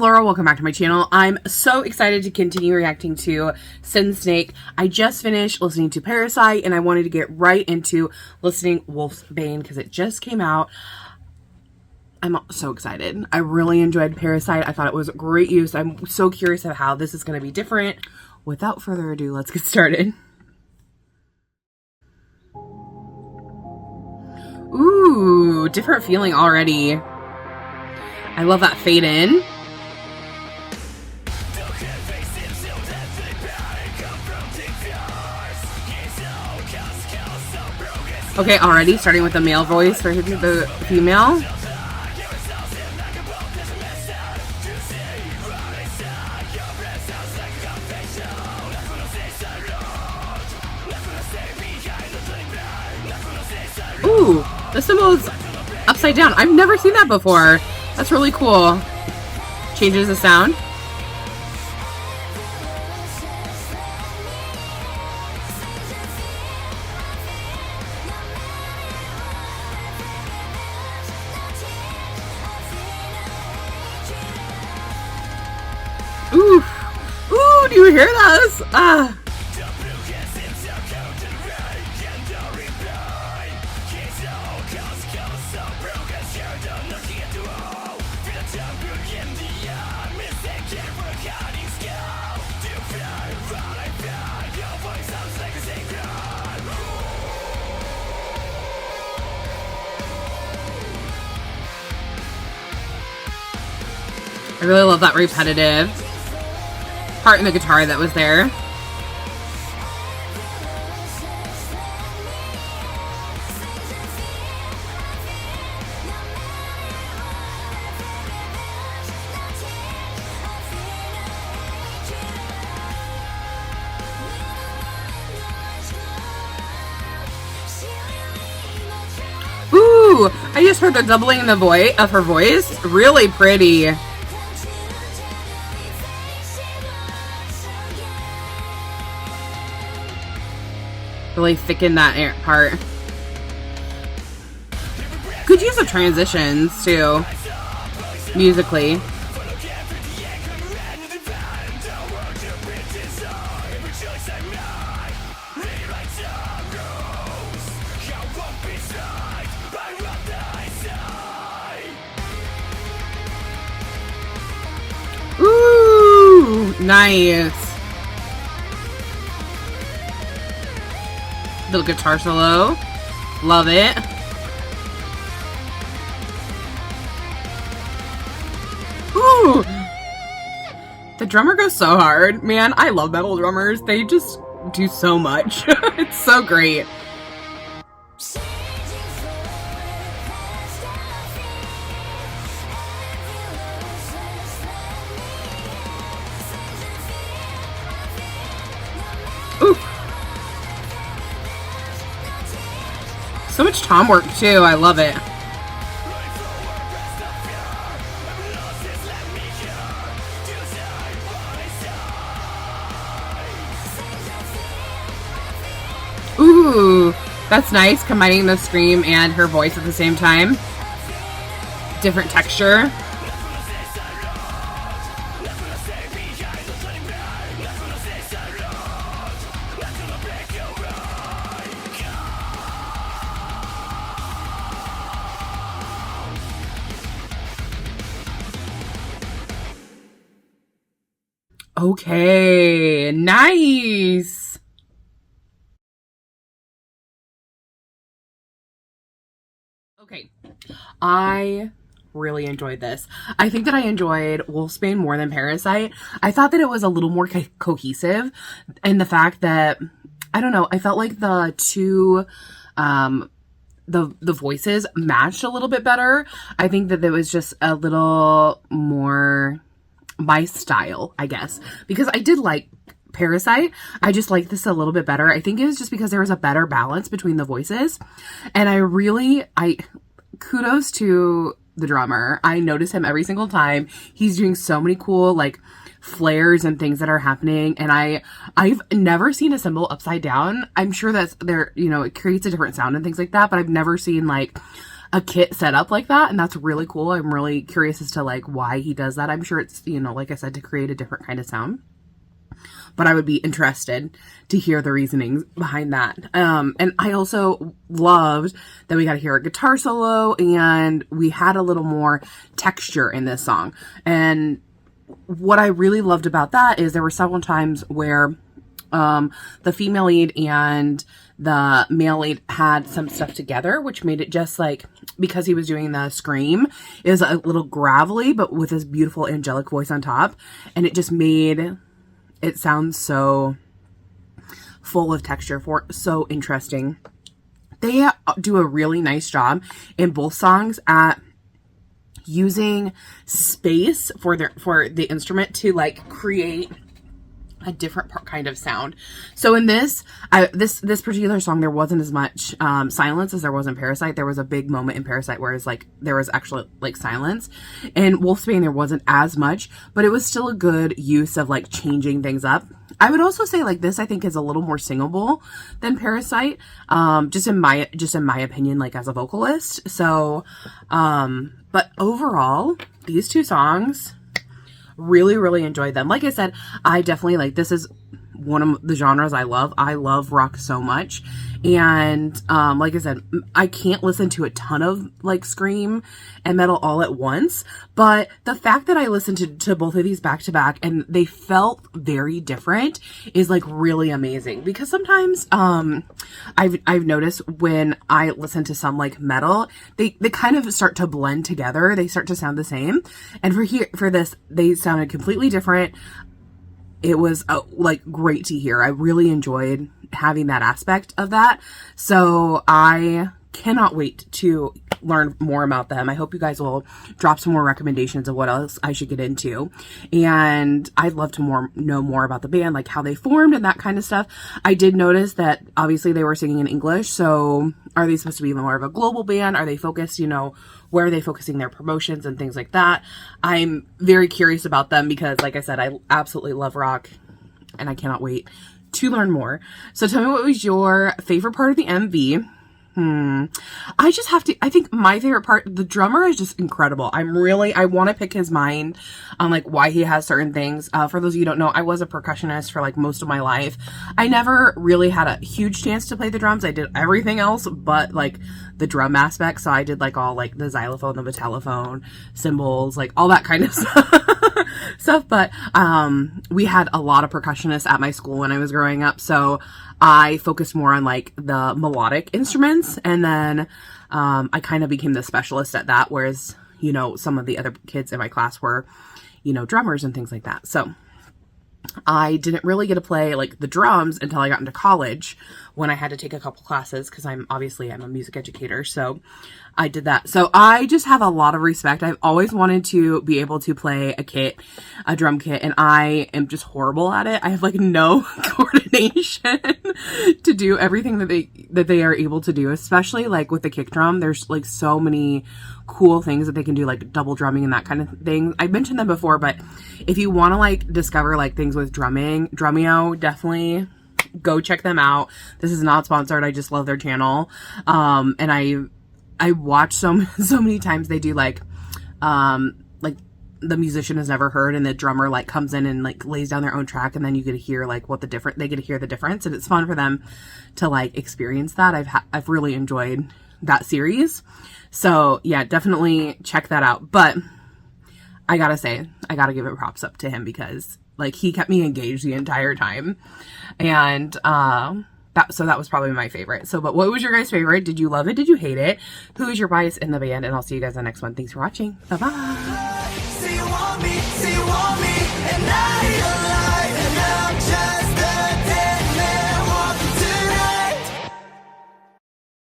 Laura, welcome back to my channel. I'm so excited to continue reacting to Synsnake. I just finished listening to Parasite and I wanted to get right into listening Wolfsbane because it just came out. I'm so excited. I really enjoyed Parasite. I thought it was great use. I'm so curious of how this is going to be different. Without further ado, let's get started. Ooh, different feeling already. I love that fade in. Okay, already starting with the male voice for the female. Ooh, the symbol is upside down. I've never seen that before. That's really cool. Changes the sound. Ooh, ooh, do you hear this? Ah. I really love that repetitive part in the guitar that was there. Ooh, I just heard the doubling in the voice of her voice. Really pretty. Really thicken that part. Good use of transitions too, musically. Ooh, nice. Little guitar solo. Love it. Ooh. The drummer goes so hard. Man, I love metal drummers. They just do so much. It's so great. Ooh. So much tom work too. I love it. Ooh, that's nice. Combining the scream and her voice at the same time. Different texture. Okay, nice. Okay, I really enjoyed this. I think that I enjoyed Wolfsbane more than Parasite. I thought that it was a little more cohesive in the fact that, I don't know, I felt like the two, the voices matched a little bit better. I think that there was just a little more my style, I guess, because I did like Parasite. I just like this a little bit better. I think it was just because there was a better balance between the voices, and I kudos to the drummer. I notice him every single time. He's doing so many cool like flares and things that are happening, and I've never seen a cymbal upside down. I'm sure that's there, you know, it creates a different sound and things like that, but I've never seen like a kit set up like that, and that's really cool. I'm really curious as to like why he does that. I'm sure it's, you know, like I said, to create a different kind of sound, but I would be interested to hear the reasonings behind that. And I also loved that we got to hear a guitar solo, and we had a little more texture in this song. And what I really loved about that is there were several times where the female lead and the male lead had some stuff together, which made it just like, because he was doing the scream, it was a little gravelly, but with his beautiful angelic voice on top. And it just made it sound so full of texture, so interesting. They do a really nice job in both songs at using space for the instrument to like create a different kind of sound. So in this particular song, there wasn't as much silence as there was in Parasite. There was a big moment in Parasite where it's like there was actually like silence. In Wolfsbane, there wasn't as much, but it was still a good use of like changing things up. I would also say like this, I think, is a little more singable than Parasite, just in my opinion, like as a vocalist. So, but overall, these two songs, really, really enjoyed them. Like I said, I definitely like, this is one of the genres I love. I love rock so much. And like I said, I can't listen to a ton of like scream and metal all at once, but the fact that I listened to both of these back to back and they felt very different is like really amazing. Because sometimes I've noticed when I listen to some like metal, they kind of start to blend together. They start to sound the same. And for this, they sounded completely different. It was like great to hear. I really enjoyed having that aspect of that. So I cannot wait to learn more about them. I hope you guys will drop some more recommendations of what else I should get into. And I'd love to know more about the band, like how they formed and that kind of stuff. I did notice that obviously they were singing in English. So are they supposed to be more of a global band? Are they focused, you know, where are they focusing their promotions and things like that? I'm very curious about them because, like I said, I absolutely love rock and I cannot wait to learn more. So tell me, what was your favorite part of the MV? I think my favorite part, the drummer is just incredible. I want to pick his mind on like why he has certain things. For those of you who don't know, I was a percussionist for like most of my life. I never really had a huge chance to play the drums. I did everything else but like the drum aspect. So I did like all like the xylophone, the vitellophone, cymbals, like all that kind of stuff. But we had a lot of percussionists at my school when I was growing up. So I focused more on like the melodic instruments, and then I kind of became the specialist at that, whereas, you know, some of the other kids in my class were, you know, drummers and things like that. So I didn't really get to play like the drums until I got into college when I had to take a couple classes because I'm a music educator. So I did that. So I just have a lot of respect. I've always wanted to be able to play a drum kit, and I am just horrible at it. I have like no coordination to do everything that they are able to do, especially like with the kick drum. There's like so many cool things that they can do, like double drumming and that kind of thing. I've mentioned them before, but if you want to like discover like things with drumming, Drumeo, definitely go check them out. This is not sponsored. I just love their channel. And I watch so many times they do like the musician has never heard, and the drummer like comes in and like lays down their own track, and then you get to hear like they get to hear the difference, and it's fun for them to like experience that. I've really enjoyed that series. So yeah, definitely check that out. But I gotta say, I gotta give it props up to him because like he kept me engaged the entire time. And that was probably my favorite. So, but what was your guys' favorite? Did you love it? Did you hate it? Who is your bias in the band? And I'll see you guys in the next one. Thanks for watching. Bye-bye.